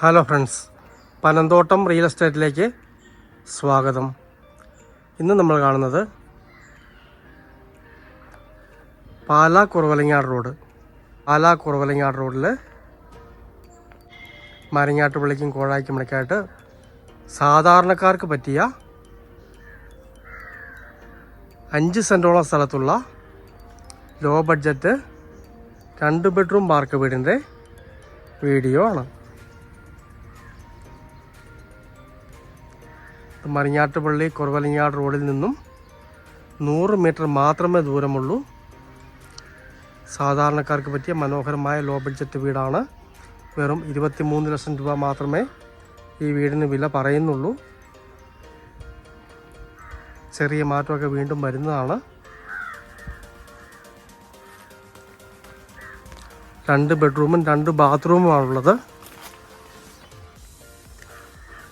Hello friends, Panamthottam real എസ്റ്റേറ്റിലേക്ക് സ്വാഗതം. ഇന്ന് നമ്മൾ കാണുന്നത് പാലാ കുറവലങ്ങാട് റോഡിൽ മരങ്ങാട്ടുപള്ളിക്കും കോഴായ്ക്കും ഇടയ്ക്കായിട്ട് സാധാരണക്കാർക്ക് പറ്റിയ 5 സെൻറ്റോളം സ്ഥലത്തുള്ള ലോ ബഡ്ജറ്റ് 2 ബെഡ്റൂം വാർക്ക വീടിൻ്റെ വീഡിയോ ആണ്. മരങ്ങാട്ടുപള്ളി കുറവലങ്ങാട് റോഡിൽ നിന്നും 100 മീറ്റർ മാത്രമേ ദൂരമുള്ളൂ. സാധാരണക്കാർക്ക് പറ്റിയ മനോഹരമായ ലോ ബഡ്ജറ്റ് വീടാണ്. വെറും 23 ലക്ഷം രൂപ മാത്രമേ ഈ വീടിന് വില പറയുന്നുള്ളൂ. ചെറിയ മാറ്റമൊക്കെ വീണ്ടും വരുന്നതാണ്. 2 ബെഡ്റൂമും 2 ബാത്റൂമുമാണുള്ളത്.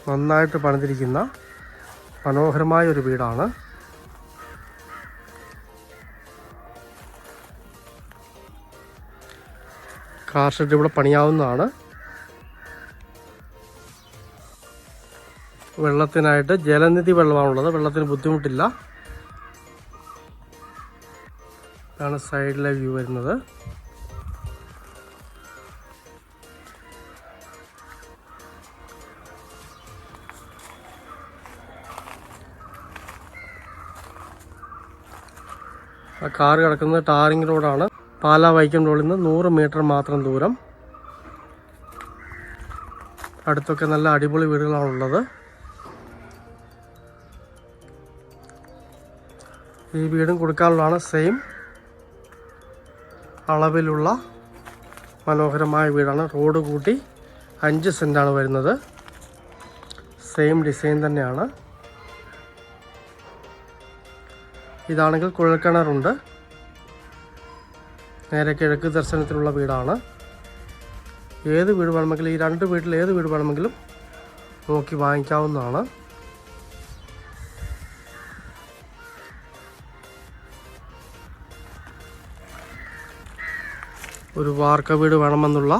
നന്നായിട്ട് പണിതിരിക്കുന്ന മനോഹരമായ ഒരു വീടാണ്. കാർ ഷെഡ് ഇവിടെ പണിയാവുന്നതാണ്. വെള്ളത്തിനായിട്ട് ജലനിധി വെള്ളമാണുള്ളത്. വെള്ളത്തിന് ബുദ്ധിമുട്ടില്ല. ഇതാണ് സൈഡിലെ വ്യൂ വരുന്നത്. കാർ കിടക്കുന്നത് ടാറിംഗ് റോഡാണ്. പാലാ വൈക്കം റോഡിൽ നിന്ന് 100 മീറ്റർ മാത്രം ദൂരം. അടുത്തൊക്കെ നല്ല അടിപൊളി വീടുകളാണുള്ളത്. ഈ വീടും കൊടുക്കാനുള്ളതാണ്. സെയിം അളവിലുള്ള മനോഹരമായ വീടാണ്. റോഡ് കൂട്ടി 5 സെൻറ്റാണ് വരുന്നത്. സെയിം ഡിസൈൻ തന്നെയാണ്. ഇതാണെങ്കിൽ കുഴൽക്കിണറുണ്ട്. നേരെ കിഴക്ക് ദർശനത്തിലുള്ള വീടാണ്. ഏത് വീട് വേണമെങ്കിലും, ഈ 2 വീട്ടിൽ ഏത് വീട് വേണമെങ്കിലും നോക്കി വാങ്ങിക്കാവുന്നതാണ്. ഒരു വാർക്ക വീട് വേണമെന്നുള്ള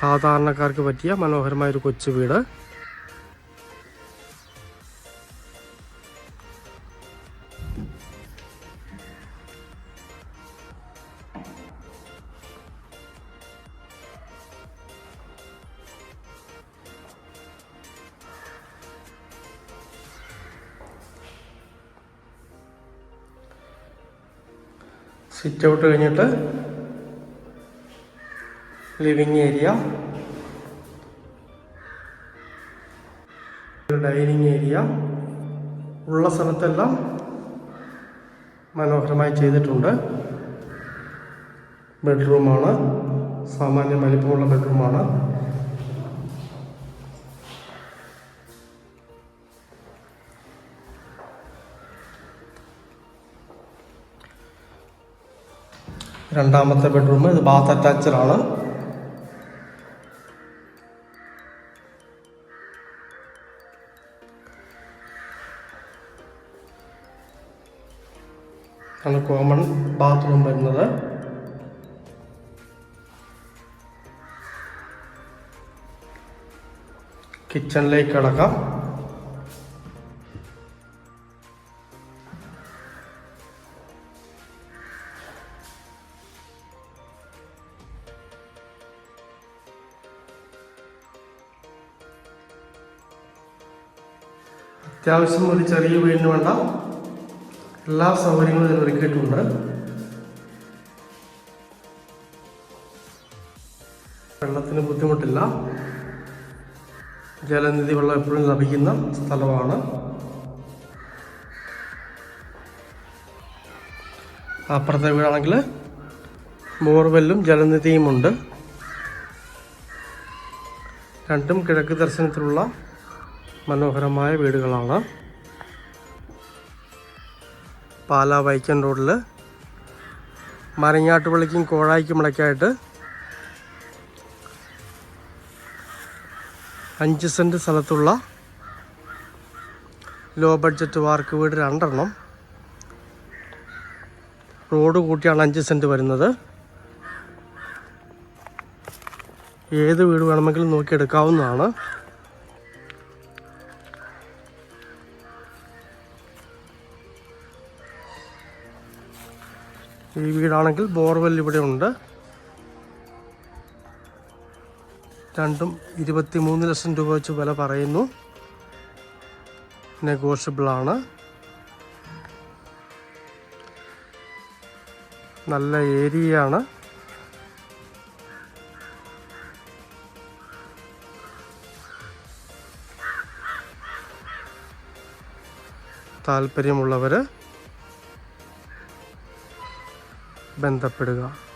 സാധാരണക്കാർക്ക് പറ്റിയ മനോഹരമായൊരു കൊച്ചു വീട്. സിറ്റ് ഔട്ട് കഴിഞ്ഞിട്ട് ലിവിങ് ഏരിയ, ഡൈനിങ് ഏരിയ ഉള്ള സ്ഥലത്തെല്ലാം മനോഹരമായി ചെയ്തിട്ടുണ്ട്. ബെഡ്റൂമാണ്. സാമാന്യ വലിപ്പമുള്ള ബെഡ്റൂമാണ്. രണ്ടാമത്തെ ബെഡ്റൂം. ഇത് ബാത്ത് അറ്റാച്ച്ഡ് ആണ്. ആണ് കോമൺ ബാത്റൂം വരുന്നത്. കിച്ചണിലേക്ക് കിടക്കാം. അത്യാവശ്യം ഒരു ചെറിയ വീടിന് വേണ്ട എല്ലാ സൗകര്യങ്ങളും ഇതിൽ ഒരുക്കിയിട്ടുണ്ട്. വെള്ളത്തിന് ബുദ്ധിമുട്ടില്ല. ജലനിധി വെള്ളം എപ്പോഴും ലഭിക്കുന്ന സ്ഥലമാണ്. അപ്പുറത്തെ വീടാണെങ്കിൽ ബോർവെല്ലും ജലനിധിയും ഉണ്ട്. രണ്ടും കിഴക്ക് ദർശനത്തിലുള്ള മനോഹരമായ വീടുകളാണ്. പാലാ വൈക്കം റോഡിൽ മരങ്ങാട്ടുപള്ളിക്കും കോഴായ്ക്കും ഇടയ്ക്കായിട്ട് 5 സെൻറ്റ് സ്ഥലത്തുള്ള ലോ ബഡ്ജറ്റ് വാർക്ക് വീട് 2 എണ്ണം. റോഡ് കൂട്ടിയാണ് 5 സെൻറ്റ് വരുന്നത്. ഏത് വീട് വേണമെങ്കിലും നോക്കിയെടുക്കാവുന്നതാണ്. ഈ വീടാണെങ്കിൽ ബോർവെൽ ഇവിടെ ഉണ്ട്. രണ്ടും 23 ലക്ഷം രൂപ വെച്ച് വില പറയുന്നു. നെഗോഷ്യബിളാണ്. നല്ല ഏരിയയാണ്. താല്പര്യമുള്ളവർ ബന്ധപ്പെടുക.